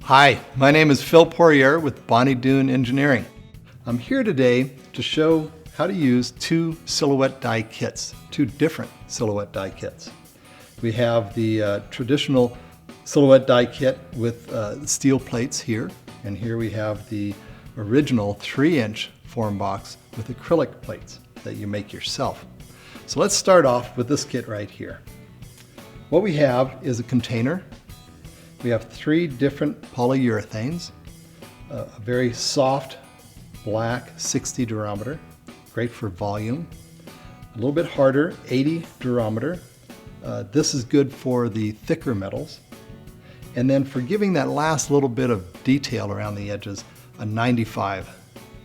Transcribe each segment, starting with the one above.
Hi, my name is Phil Poirier with Bonny Doon Engineering. I'm here today to show how to use two silhouette die kits, two different silhouette die kits. We have the traditional silhouette die kit with steel plates here, and here we have the original 3-inch form box with acrylic plates that you make yourself. So let's start off with this kit right here. What we have is a container. We have 3 different polyurethanes, a very soft black 60 durometer, great for volume, a little bit harder 80 durometer. This is good for the thicker metals. And then for giving that last little bit of detail around the edges, a 95.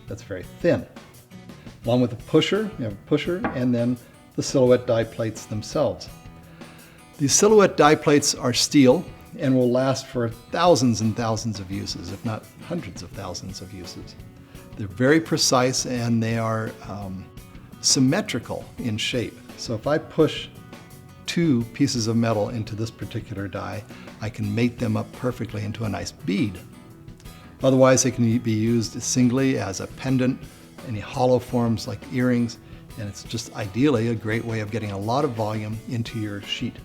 That's very thin. Along with a pusher, you have a pusher, and then the silhouette die plates themselves. These silhouette die plates are steel and will last for thousands and thousands of uses, if not hundreds of thousands of uses. They're very precise and they are symmetrical in shape. So if I push 2 pieces of metal into this particular die, I can mate them up perfectly into a nice bead. Otherwise, they can be used singly as a pendant, any hollow forms like earrings, and it's just ideally a great way of getting a lot of volume into your sheet.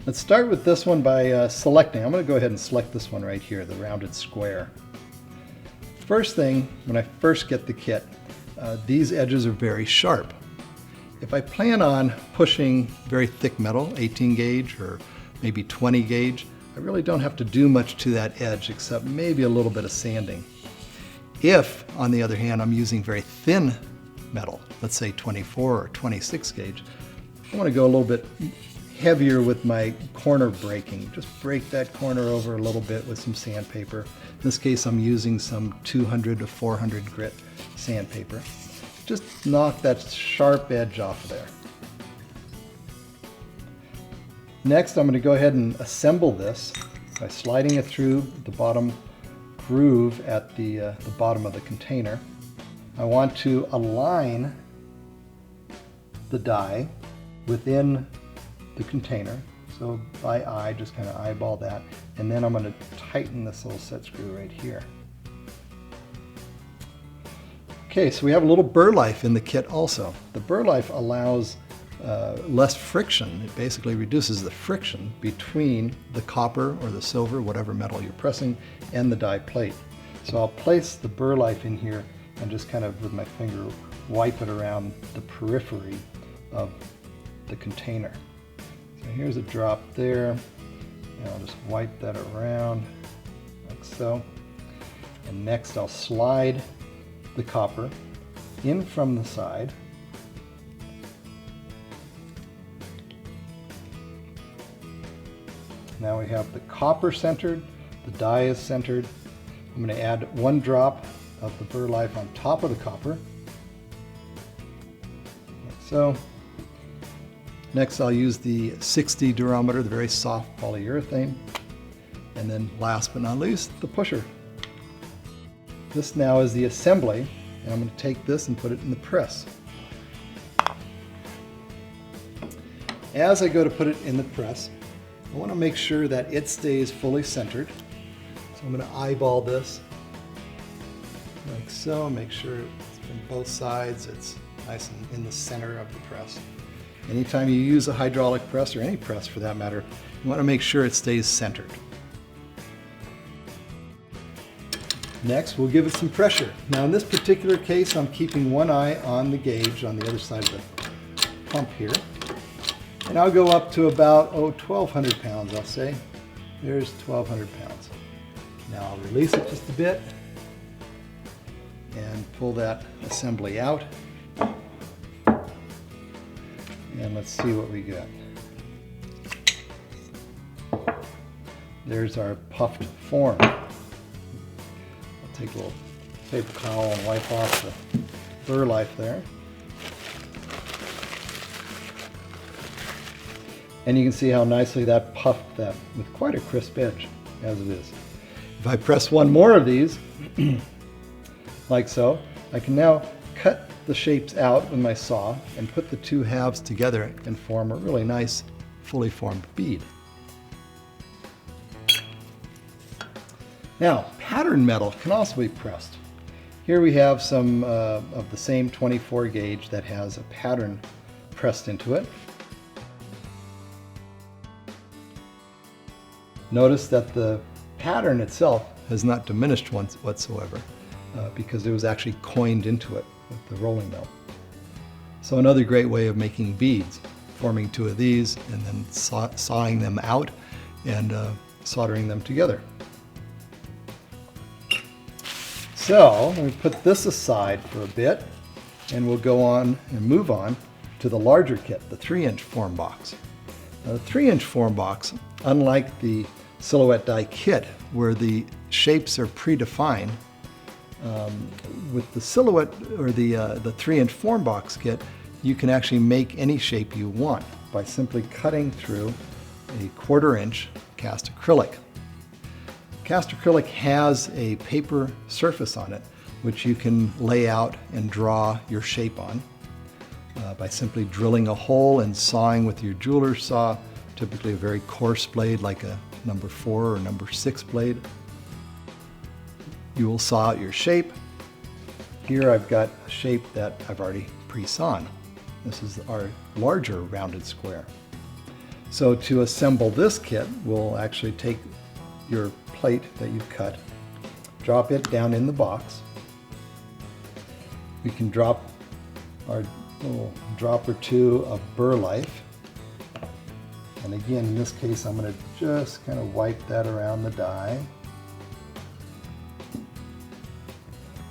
Let's start with this one by selecting. I'm going to go ahead and select this one right here, the rounded square. First thing, when I first get the kit, these edges are very sharp. If I plan on pushing very thick metal, 18 gauge or maybe 20 gauge, I really don't have to do much to that edge except maybe a little bit of sanding. If, on the other hand, I'm using very thin metal, let's say 24 or 26 gauge, I want to go a little bit heavier with my corner breaking. Just break that corner over a little bit with some sandpaper. In this case, I'm using some 200 to 400 grit sandpaper. Just knock that sharp edge off of there. Next, I'm going to go ahead and assemble this by sliding it through the bottom groove at the bottom of the container. I want to align the die within the container. So by eye, just kind of eyeball that. And then I'm going to tighten this little set screw right here. Okay, so we have a little burr life in the kit also. The burr life allows less friction. It basically reduces the friction between the copper or the silver, whatever metal you're pressing, and the die plate. So I'll place the burr life in here and just kind of with my finger wipe it around the periphery of the container. So here's a drop there, and I'll just wipe that around like so. And next I'll slide the copper in from the side. Now we have the copper centered, the die is centered. I'm going to add 1 drop of the burr life on top of the copper, like so. Next I'll use the 60 durometer, the very soft polyurethane, and then last but not least, the pusher. This now is the assembly, and I'm going to take this and put it in the press. As I go to put it in the press, I want to make sure that it stays fully centered. So I'm going to eyeball this like so, make sure it's from both sides, it's nice and in the center of the press. Anytime you use a hydraulic press, or any press for that matter, you want to make sure it stays centered. Next, we'll give it some pressure. Now in this particular case, I'm keeping one eye on the gauge on the other side of the pump here. And I'll go up to about, 1,200 pounds, I'll say. There's 1,200 pounds. Now I'll release it just a bit and pull that assembly out. And let's see what we got. There's our puffed form. I'll take a little paper towel and wipe off the burr life there. And you can see how nicely that puffed that with quite a crisp edge, as it is. If I press one more of these, like so, I can now cut the shapes out with my saw and put the 2 halves together and form a really nice, fully formed bead. Now, pattern metal can also be pressed. Here we have some of the same 24 gauge that has a pattern pressed into it. Notice that the pattern itself has not diminished whatsoever because it was actually coined into it with the rolling mill. So another great way of making beads, forming two of these and then sawing them out and soldering them together. So let me put this aside for a bit and we'll go on and move on to the larger kit, the 3-inch form box. Now, the 3-inch form box, unlike the silhouette die kit where the shapes are predefined, with the silhouette or the 3-inch form box kit, you can actually make any shape you want by simply cutting through a 1/4 inch cast acrylic. Cast acrylic has a paper surface on it which you can lay out and draw your shape on by simply drilling a hole and sawing with your jeweler's saw, typically a very coarse blade like a number 4 or number 6 blade. You will saw out your shape. Here I've got a shape that I've already pre-sawn. This is our larger rounded square. So to assemble this kit, we'll actually take your plate that you've cut, drop it down in the box. We can drop our little drop or two of burr life. And again, in this case, I'm going to just kind of wipe that around the die.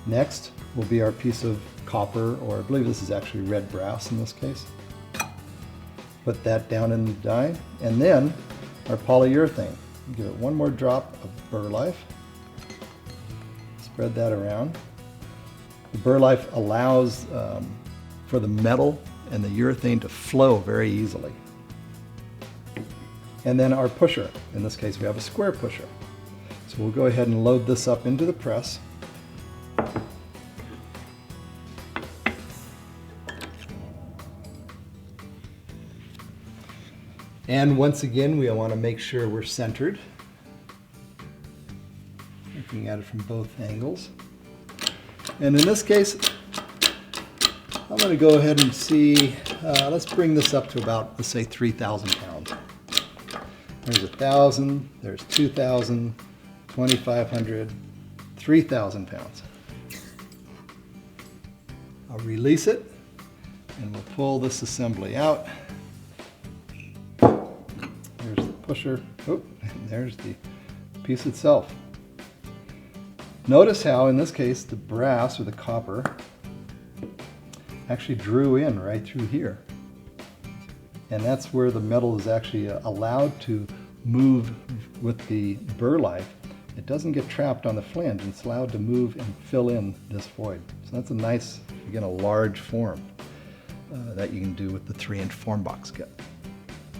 Next will be our piece of copper, or I believe this is actually red brass in this case. Put that down in the die, and then our polyurethane. Give it one more drop of burr life. Spread that around. The burr life allows for the metal and the urethane to flow very easily. And then our pusher. In this case, we have a square pusher. So we'll go ahead and load this up into the press. And once again, we want to make sure we're centered. Looking at it from both angles. And in this case, I'm going to go ahead and see, let's bring this up to about, let's say 3,000 pounds. There's 1,000, there's 2,000, 2,500, 3,000 pounds. I'll release it and we'll pull this assembly out. There's the pusher, and there's the piece itself. Notice how in this case the brass or the copper actually drew in right through here. And that's where the metal is actually allowed to move with the burr life. It doesn't get trapped on the flange, it's allowed to move and fill in this void. So that's a nice, again, a large form that you can do with the 3-inch form box kit.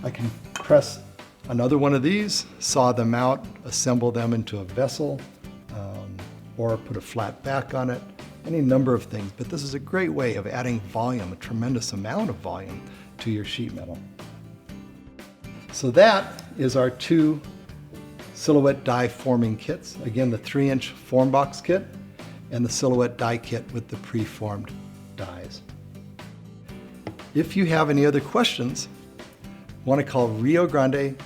I can press another one of these, saw them out, assemble them into a vessel, or put a flat back on it, any number of things. But this is a great way of adding volume, a tremendous amount of volume to your sheet metal. So that is our 2 silhouette die forming kits. Again, the 3-inch form box kit and the silhouette die kit with the preformed dies. If you have any other questions, want to call Rio Grande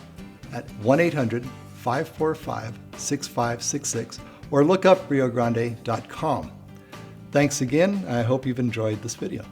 at 1-800-545-6566 or look up riogrande.com. Thanks again. I hope you've enjoyed this video.